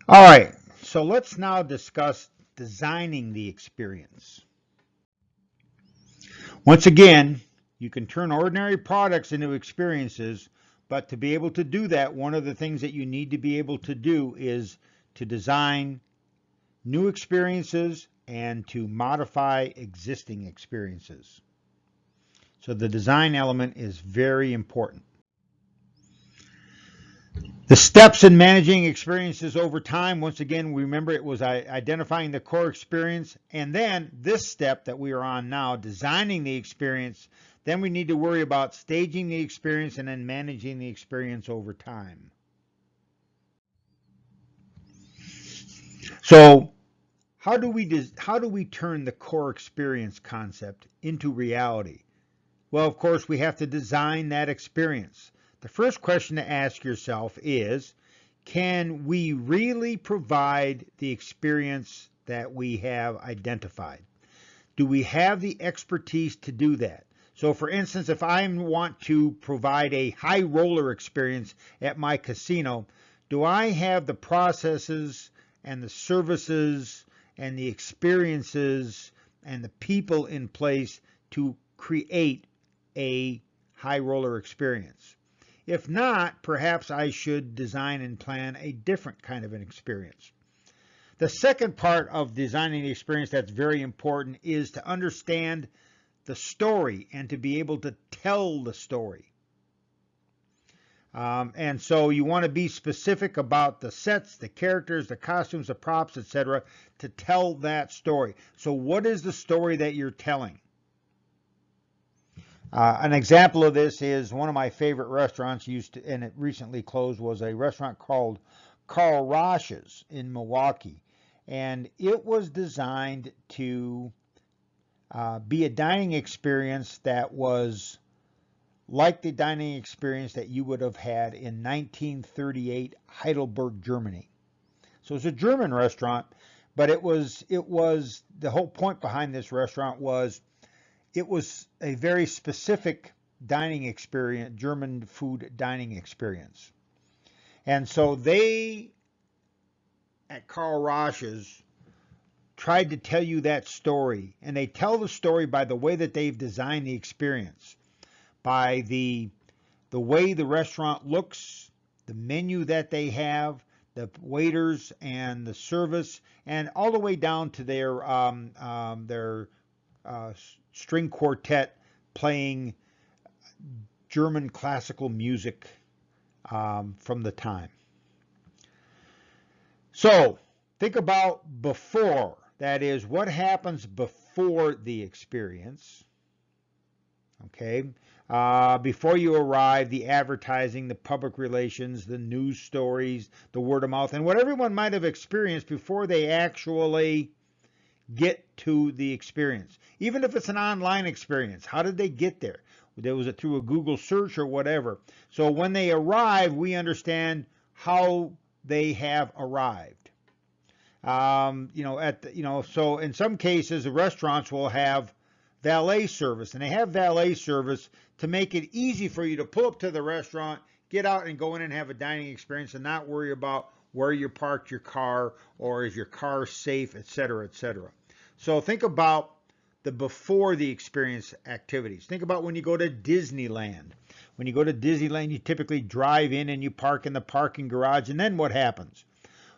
All right, so let's now discuss designing the experience. Once again, you can turn ordinary products into experiences, but to be able to do that, one of the things that you need to be able to do is to design new experiences and to modify existing experiences. So the design element is very important. The steps in managing experiences over time, once again, remember it was identifying the core experience, and then this step that we are on now, designing the experience. Then we need to worry about staging the experience and then managing the experience over time. So how do we turn the core experience concept into reality? Well, of course, we have to design that experience. The first question to ask yourself is, can we really provide the experience that we have identified? Do we have the expertise to do that? So for instance, if I want to provide a high roller experience at my casino, do I have the processes and the services and the experiences and the people in place to create a high roller experience? If not, perhaps I should design and plan a different kind of an experience. The second part of designing the experience that's very important is to understand the story and to be able to tell the story. And so you want to be specific about the sets, the characters, the costumes, the props, etc., to tell that story. So what is the story that you're telling? An example of this is one of my favorite restaurants and it recently closed, was a restaurant called Carl Rosh's in Milwaukee. And it was designed to be a dining experience that was like the dining experience that you would have had in 1938 Heidelberg, Germany. So it's a German restaurant, but it was the whole point behind this restaurant was it was a very specific dining experience, German food dining experience. And so they, at Carl Rosh's, tried to tell you that story. And they tell the story by the way that they've designed the experience, by the way the restaurant looks, the menu that they have, the waiters and the service, and all the way down to their string quartet playing German classical music from the time. So think about before. That is, what happens before the experience? Okay. Before you arrive, the advertising, the public relations, the news stories, the word of mouth, and what everyone might have experienced before they actually get to the experience. Even if it's an online experience, how did they get there? Was it through a Google search or whatever? So when they arrive, we understand how they have arrived. So in some cases, the restaurants will have valet service, and they have valet service to make it easy for you to pull up to the restaurant, get out and go in and have a dining experience and not worry about where you parked your car or is your car safe, etc., etc. So think about the before the experience activities. Think about when you go to Disneyland. When you go to Disneyland, you typically drive in and you park in the parking garage, and then what happens?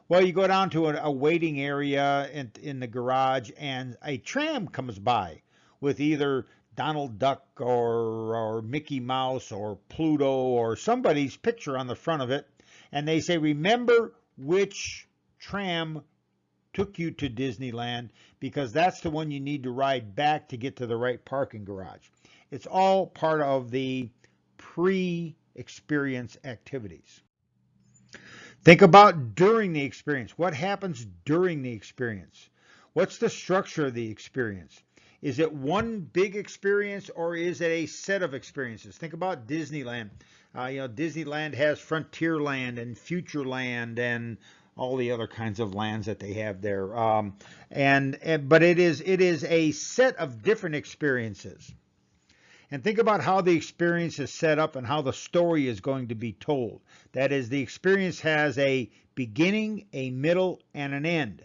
Well, you go down to a waiting area in the garage, and a tram comes by with either Donald Duck or Mickey Mouse or Pluto or somebody's picture on the front of it, and they say, remember which tram took you to Disneyland, because that's the one you need to ride back to get to the right parking garage. It's all part of the pre-experience activities. Think about during the experience. What happens during the experience? What's the structure of the experience? Is it one big experience or is it a set of experiences? Think about Disneyland. Disneyland has Frontierland and Futureland and all the other kinds of lands that they have there. But it is a set of different experiences. And think about how the experience is set up and how the story is going to be told. That is, the experience has a beginning, a middle, and an end.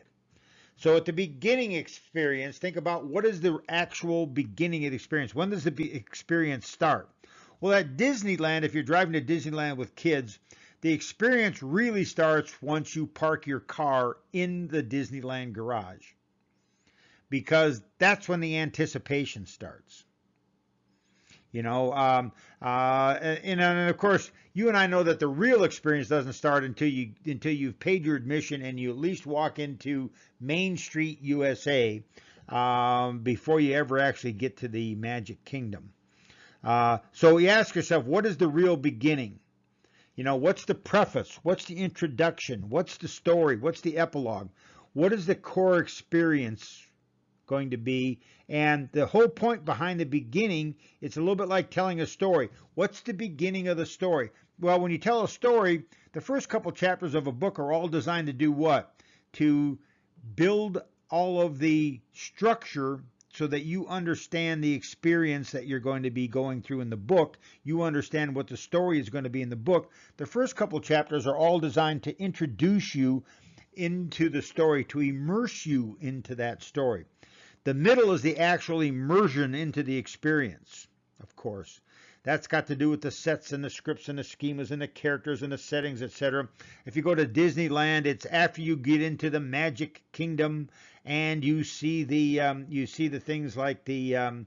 So at the beginning experience, think about what is the actual beginning of the experience. When does the experience start? Well, at Disneyland, if you're driving to Disneyland with kids, the experience really starts once you park your car in the Disneyland garage, because that's when the anticipation starts. And of course, you and I know that the real experience doesn't start until you've paid your admission and you at least walk into Main Street, USA, before you ever actually get to the Magic Kingdom. So you ask yourself, what is the real beginning? What's the preface? What's the introduction? What's the story? What's the epilogue? What is the core experience going to be? And the whole point behind the beginning, it's a little bit like telling a story. What's the beginning of the story? Well, when you tell a story, the first couple chapters of a book are all designed to do what? To build all of the structure so that you understand the experience that you're going to be going through in the book. You understand what the story is going to be in the book. The first couple chapters are all designed to introduce you into the story, to immerse you into that story. The middle is the actual immersion into the experience, of course. That's got to do with the sets and the scripts and the schemas and the characters and the settings, etc. If you go to Disneyland, it's after you get into the Magic Kingdom and you see the things like the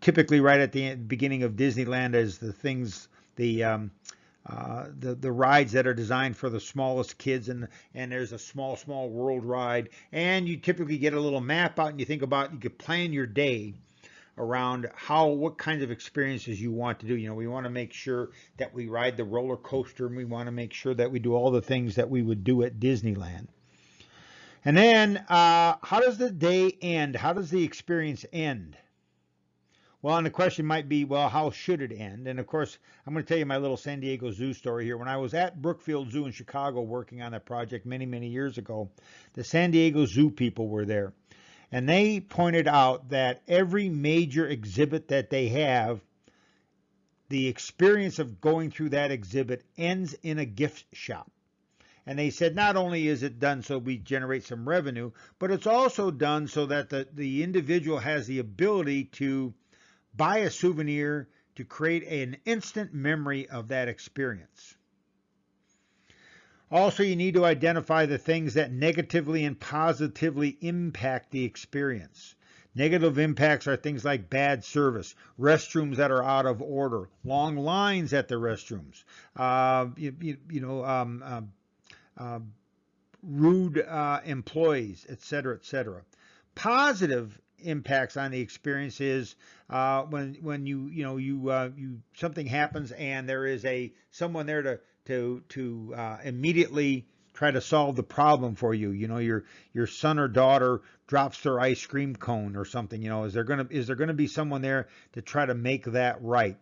typically right at the beginning of Disneyland is the things the rides that are designed for the smallest kids, and there's a small world ride, and you typically get a little map out and you think about, you could plan your day around what kinds of experiences you want to do. We want to make sure that we ride the roller coaster, and we want to make sure that we do all the things that we would do at Disneyland. And then how does the day end? How does the experience end? Well, and the question might be, well, how should it end? And of course, I'm going to tell you my little San Diego Zoo story here. When I was at Brookfield Zoo in Chicago working on that project many years ago, the San Diego Zoo people were there. And they pointed out that every major exhibit that they have, the experience of going through that exhibit ends in a gift shop. And they said not only is it done so we generate some revenue, but it's also done so that the individual has the ability to buy a souvenir to create an instant memory of that experience. Also, you need to identify the things that negatively and positively impact the experience. Negative impacts are things like bad service, restrooms that are out of order, long lines at the restrooms, rude employees, etc., etc. Positive impacts on the experience is when you something happens and there is someone there to immediately try to solve the problem for you. Your son or daughter drops their ice cream cone or something. Is there gonna be someone there to try to make that right?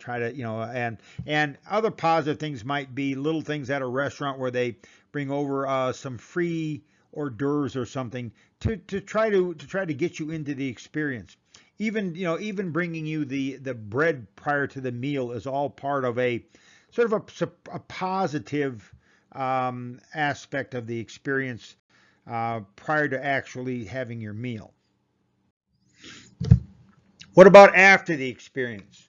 And other positive things might be little things at a restaurant where they bring over some free hors d'oeuvres or something to try to get you into the experience. Even bringing you the bread prior to the meal is all part of a sort of a positive aspect of the experience prior to actually having your meal. What about after the experience?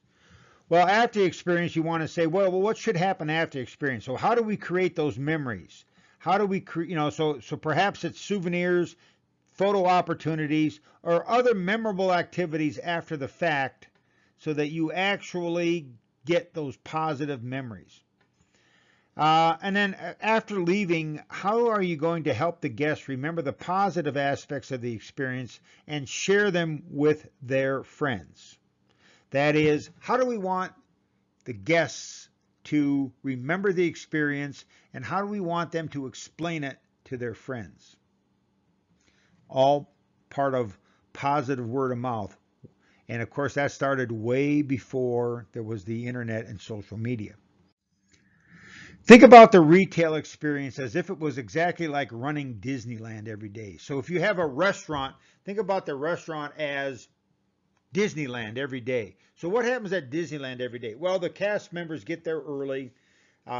Well, after the experience, you want to say, well, what should happen after the experience? So how do we create those memories? How do we create, so perhaps it's souvenirs, photo opportunities, or other memorable activities after the fact so that you actually get those positive memories. And then after leaving, how are you going to help the guests remember the positive aspects of the experience and share them with their friends? That is, how do we want the guests to remember the experience, and how do we want them to explain it to their friends? All part of positive word of mouth. And of course, that started way before there was the internet and social media. Think about the retail experience as if it was exactly like running Disneyland every day. So if you have a restaurant, think about the restaurant as Disneyland every day. So what happens at Disneyland every day? Well, the cast members get there early.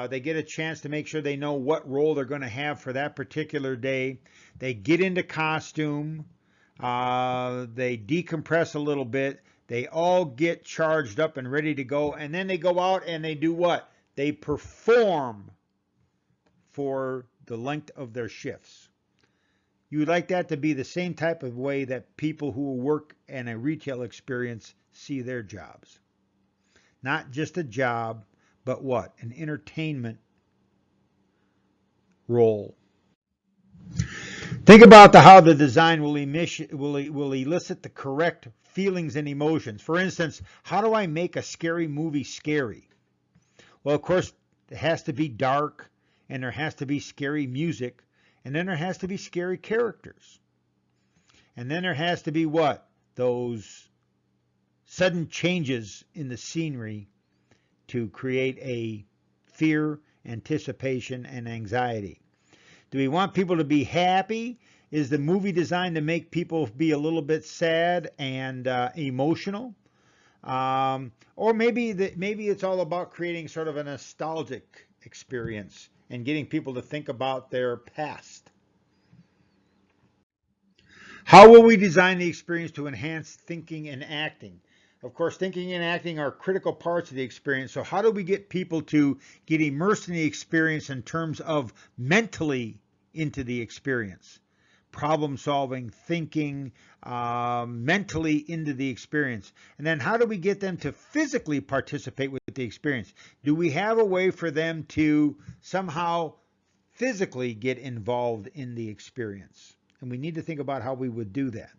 They get a chance to make sure they know what role they're going to have for that particular day. They get into costume. They decompress a little bit. They all get charged up and ready to go. And then they go out and they do what? They perform for the length of their shifts. You would like that to be the same type of way that people who work in a retail experience see their jobs. Not just a job, but what? An entertainment role. Think about how the design will elicit the correct feelings and emotions. For instance, how do I make a scary movie scary? Well, of course, it has to be dark, and there has to be scary music, and then there has to be scary characters. And then there has to be what? Those sudden changes in the scenery to create a fear, anticipation, and anxiety. Do we want people to be happy? Is the movie designed to make people be a little bit sad and emotional? Or maybe it's all about creating sort of a nostalgic experience and getting people to think about their past. How will we design the experience to enhance thinking and acting? Of course, thinking and acting are critical parts of the experience. So how do we get people to get immersed in the experience in terms of mentally into the experience? Problem solving, thinking, mentally into the experience. And then how do we get them to physically participate with the experience? Do we have a way for them to somehow physically get involved in the experience? And we need to think about how we would do that.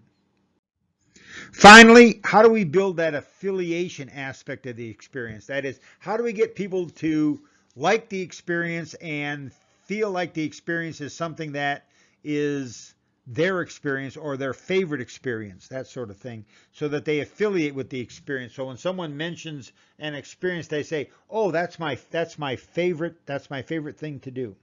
Finally, how do we build that affiliation aspect of the experience? That is, how do we get people to like the experience and feel like the experience is something that is their experience or their favorite experience, that sort of thing, so that they affiliate with the experience. So when someone mentions an experience, they say, "Oh, that's my favorite thing to do."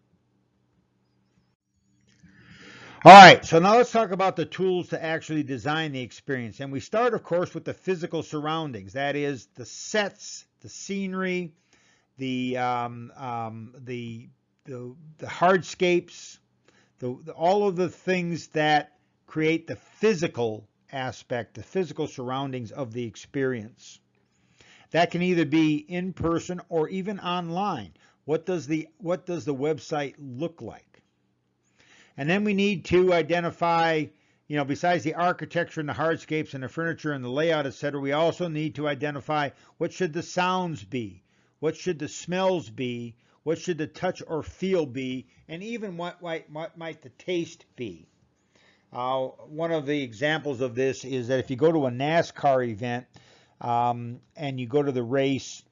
All right, so now let's talk about the tools to actually design the experience. And we start, of course, with the physical surroundings. That is the sets, the scenery, the hardscapes, all of the things that create the physical aspect, the physical surroundings of the experience. That can either be in person or even online. What does the website look like? And then we need to identify, besides the architecture and the hardscapes and the furniture and the layout, etc., we also need to identify what should the sounds be, what should the smells be, what should the touch or feel be, and even what might the taste be. One of the examples of this is that if you go to a NASCAR event and you go to the race,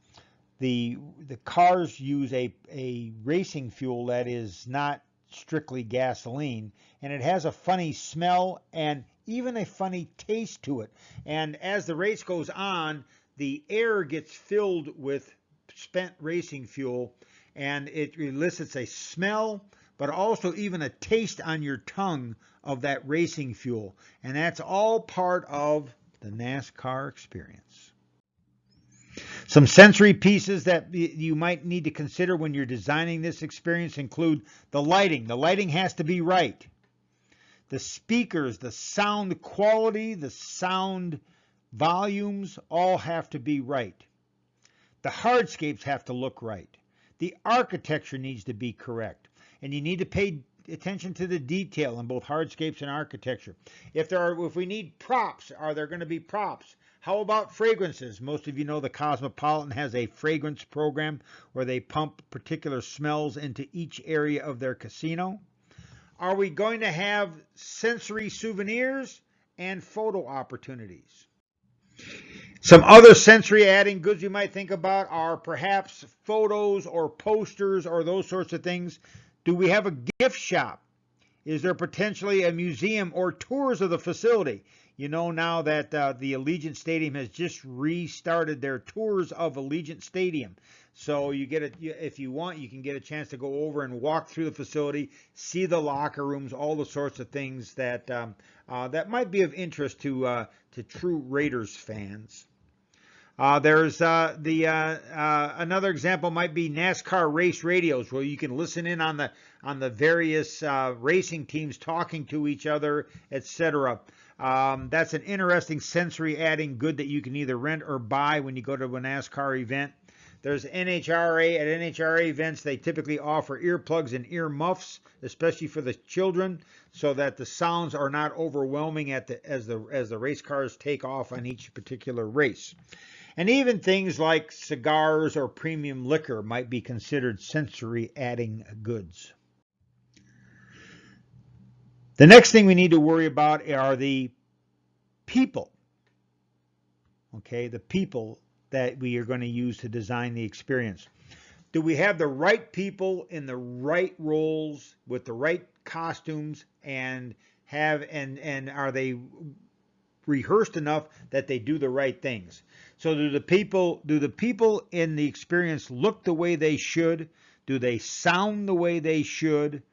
the cars use a racing fuel that is not strictly gasoline, and it has a funny smell and even a funny taste to it. And as the race goes on, the air gets filled with spent racing fuel, and it elicits a smell, but also even a taste on your tongue of that racing fuel. And that's all part of the NASCAR experience. Some sensory pieces that you might need to consider when you're designing this experience include the lighting. The lighting has to be right. The speakers, the sound quality, the sound volumes all have to be right. The hardscapes have to look right. The architecture needs to be correct. And you need to pay attention to the detail in both hardscapes and architecture. If we need props, are there going to be props? How about fragrances? Most of you know the Cosmopolitan has a fragrance program where they pump particular smells into each area of their casino. Are we going to have sensory souvenirs and photo opportunities? Some other sensory adding goods you might think about are perhaps photos or posters or those sorts of things. Do we have a gift shop? Is there potentially a museum or tours of the facility? You know now that the Allegiant Stadium has just restarted their tours of Allegiant Stadium. So if you want, you can get a chance to go over and walk through the facility, see the locker rooms, all the sorts of things that that might be of interest to true Raiders fans. There's another example might be NASCAR race radios, where you can listen in on the various racing teams talking to each other, etc. That's an interesting sensory adding good that you can either rent or buy when you go to a NASCAR event. There's NHRA. At NHRA events, they typically offer earplugs and ear muffs, especially for the children, so that the sounds are not overwhelming as the race cars take off on each particular race. And even things like cigars or premium liquor might be considered sensory adding goods. The next thing we need to worry about are the people. Okay, the people that we are going to use to design the experience. Do we have the right people in the right roles with the right costumes, and are they rehearsed enough that they do the right things? So do the people in the experience look the way they should? Do they sound the way they should?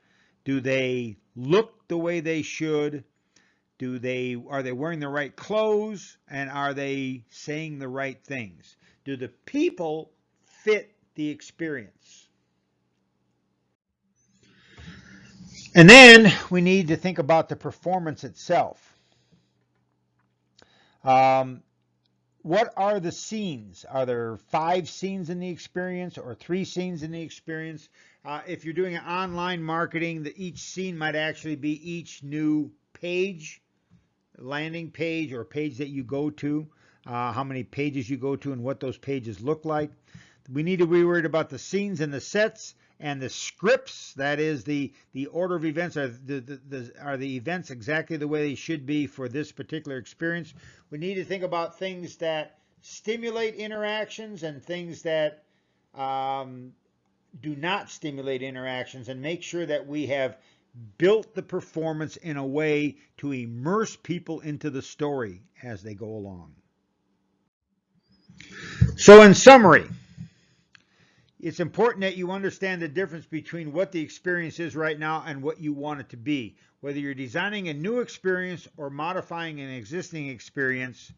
Do they look the way they should? Are they wearing the right clothes, and are they saying the right things? Do the people fit the experience? And then we need to think about the performance itself. What are the scenes? Are there 5 scenes in the experience or 3 scenes in the experience? If you're doing an online marketing, each scene might actually be each new page, landing page, or page that you go to, how many pages you go to and what those pages look like. We need to be worried about the scenes and the sets and the scripts. That is the order of events. Are the events exactly the way they should be for this particular experience? We need to think about things that stimulate interactions and things that do not stimulate interactions, and make sure that we have built the performance in a way to immerse people into the story as they go along. So in summary, it's important that you understand the difference between what the experience is right now and what you want it to be. Whether you're designing a new experience or modifying an existing experience,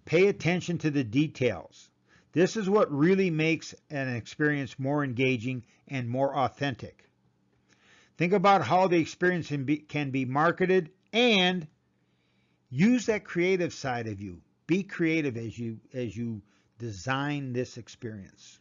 pay attention to the details. This is what really makes an experience more engaging and more authentic. Think about how the experience can be marketed, and use that creative side of you. Be creative as you design this experience.